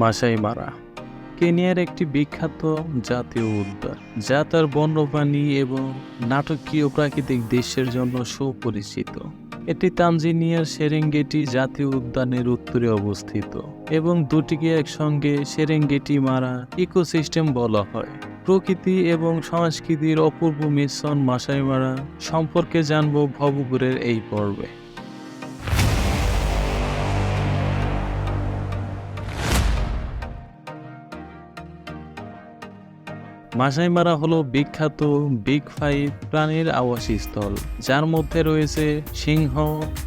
মাসাই মারা কেনিয়ার একটি বিখ্যাত জাতীয় উদ্যান যা তার বন্যপ্রাণী এবং নাটকীয় প্রাকৃতিক দৃশ্যের জন্য সুপরিচিত। এটি তানজানিয়ার সেরেঙ্গেটি জাতীয় উদ্যানের উত্তরে অবস্থিত এবং দুটিকে একসঙ্গে সেরেঙ্গেটি মারা ইকোসিস্টেম বলা হয়। প্রকৃতি এবং সংস্কৃতির অপূর্ব মিশ্রণ মাসাই মারা সম্পর্কে জানব ভবঘুরের এই পর্বে। মাসাই মারা হলো বিখ্যাত বিগ ফাইভ প্রাণীর আবাসস্থল, যার মধ্যে রয়েছে সিংহ,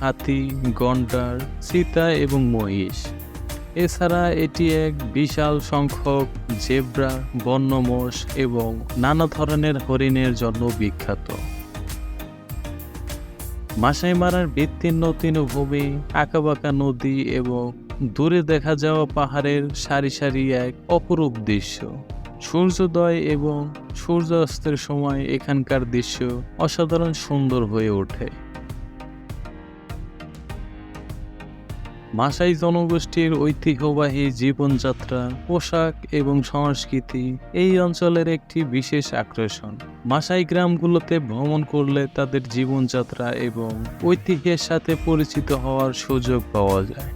হাতি, গন্ডার, চিতা এবং মহিষ। এছাড়া এটি এক বিশাল সংখ্যক জেব্রা, বন্য মোষ এবং নানা ধরনের হরিণের জন্য বিখ্যাত। মাসাই মারার বিস্তীর্ণ তৃণভূমি, আঁকাবাঁকা নদী এবং দূরে দেখা যাওয়া পাহাড়ের সারি সারি এক অপরূপ দৃশ্য। সূর্যোদয় এবং সূর্যাস্তের সময় এখানকার দৃশ্য অসাধারণ সুন্দর হয়ে ওঠে। মাসাই জনগোষ্ঠীর ঐতিহ্যবাহী জীবনযাত্রা, পোশাক এবং সংস্কৃতি এই অঞ্চলের একটি বিশেষ আকর্ষণ। মাসাই গ্রামগুলোতে ভ্রমণ করলে তাদের জীবনযাত্রা এবং ঐতিহ্যের সাথে পরিচিত হওয়ার সুযোগ পাওয়া যায়।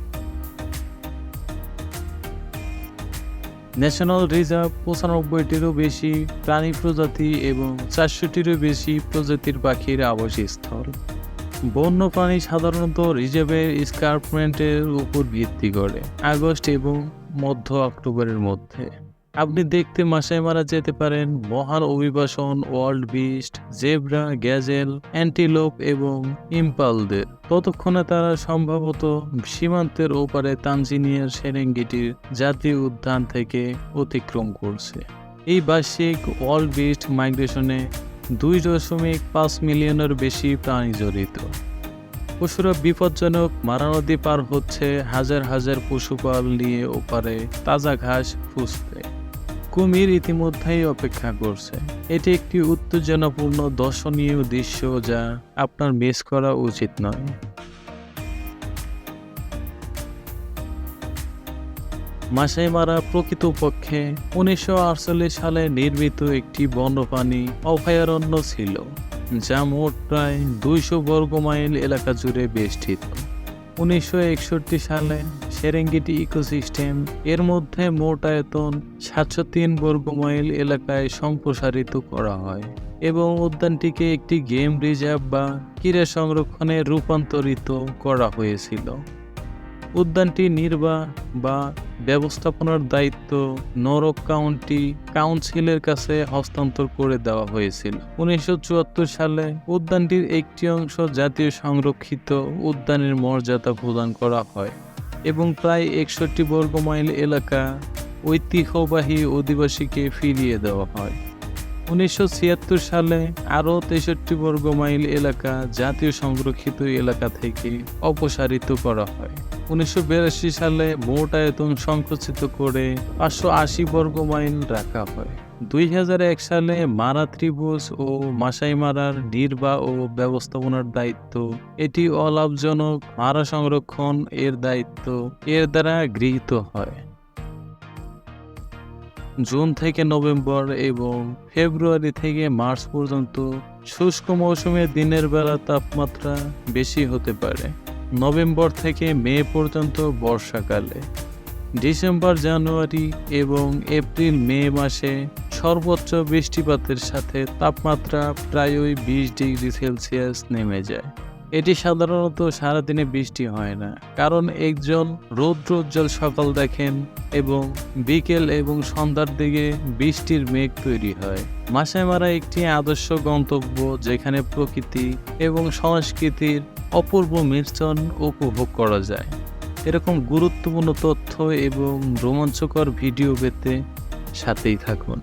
ন্যাশনাল রিজার্ভ 95টিরও বেশি প্রাণী প্রজাতি এবং 400টিরও বেশি প্রজাতির পাখির আবাসস্থল। বন্যপ্রাণী সাধারণত রিজার্ভের এসকার্পমেন্টের উপর ভিত্তি করে আগস্ট এবং মধ্য অক্টোবরের মধ্যে। আপনি দেখতে মাসাই মারা যেতে পারেন মহান অভিবাসন, world beast, zebra, gazelle, antelope এবং ইম্পালদের। ততক্ষণে তারা সম্ভবত সীমান্তের ওপারে তানজানিয়ার সেরেঙ্গেটির জাতীয় উদ্যান থেকে অতিক্রম করছে। এই বার্ষিক ওয়ার্ল্ড বিস্ট মাইগ্রেশনে 2.5 মিলিয়নের বেশি প্রাণী জড়িত। পশুরা বিপজ্জনক মারা নদী পার হচ্ছে হাজার হাজার পশুপাল নিয়ে ওপারে তাজা ঘাস খুঁজতে। কুমির ইতিমধ্যেই অপেক্ষা করছে। এটি একটি উত্তেজনাপূর্ণ দর্শনীয় দৃশ্য যা আপনার মিস করা উচিত নয়। মাসাই মারা প্রকৃতপক্ষে 1948 সালে নির্মিত একটি বন্যপ্রাণী অভয়ারণ্য ছিল, যা মোট প্রায় 200 বর্গ মাইল এলাকা জুড়ে বেষ্টিত। 1961 সালে সেরেঙ্গেটি ইকোসিস্টেম এর মধ্যে মোট আয়তন 703 বর্গ মাইল এলাকায় সম্প্রসারিত করা হয় এবং উদ্যানটিকে একটি গেম রিজার্ভ বা ক্রীড়া সংরক্ষণে রূপান্তরিত করা হয়েছিল। উদ্যানটি নির্বাহ বা ব্যবস্থাপনার দায়িত্ব নরক কাউন্টি কাউন্সিলের কাছে হস্তান্তর করে দেওয়া হয়েছিল। 1974 সালে উদ্যানটির একটি অংশ জাতীয় সংরক্ষিত উদ্যানের মর্যাদা প্রদান করা হয় এবং প্রায় 61 বর্গ মাইল এলাকা ঐতিহ্যবাহী অধিবাসীকে ফিরিয়ে দেওয়া হয়। 1976 সালে আরও 63 বর্গ মাইল এলাকা জাতীয় সংরক্ষিত এলাকা থেকে অপসারিত করা হয়। 1982 সালে মোট আয়তন সংকুচিত করে 580 বর্গ মাইল রাখা হয়। 2001 সালে মারা ত্রিভুজ ও মাসাই মারার নির্বাহ ও ব্যবস্থাপনার দায়িত্ব, এটি অলাভজনক মারা সংরক্ষণ এর দায়িত্ব এর দ্বারা গৃহীত হয়। জুন থেকে নভেম্বর এবং ফেব্রুয়ারি থেকে মার্চ পর্যন্ত শুষ্ক মৌসুমে দিনের বেলা তাপমাত্রা বেশি হতে পারে। নভেম্বর থেকে মে পর্যন্ত বর্ষাকালে। ডিসেম্বর, জানুয়ারি এবং এপ্রিল মে মাসে সর্বোচ্চ বৃষ্টিপাতের সাথে তাপমাত্রা প্রায়ই 20 ডিগ্রি সেলসিয়াস নেমে যায়। এটি সাধারণত সারাদিনে বৃষ্টি হয় না, কারণ একজন রৌদ্রোজ্জ্বল সকাল দেখেন এবং বিকেল এবং সন্ধ্যার দিকে বৃষ্টির মেঘ তৈরি হয়। মাসাই মারা একটি আদর্শ গন্তব্য যেখানে প্রকৃতি এবং সংস্কৃতির অপূর্ব মিশ্রণ উপভোগ করা যায়। এরকম গুরুত্বপূর্ণ তথ্য এবং রোমাঞ্চকর ভিডিও পেতে সাথেই থাকুন।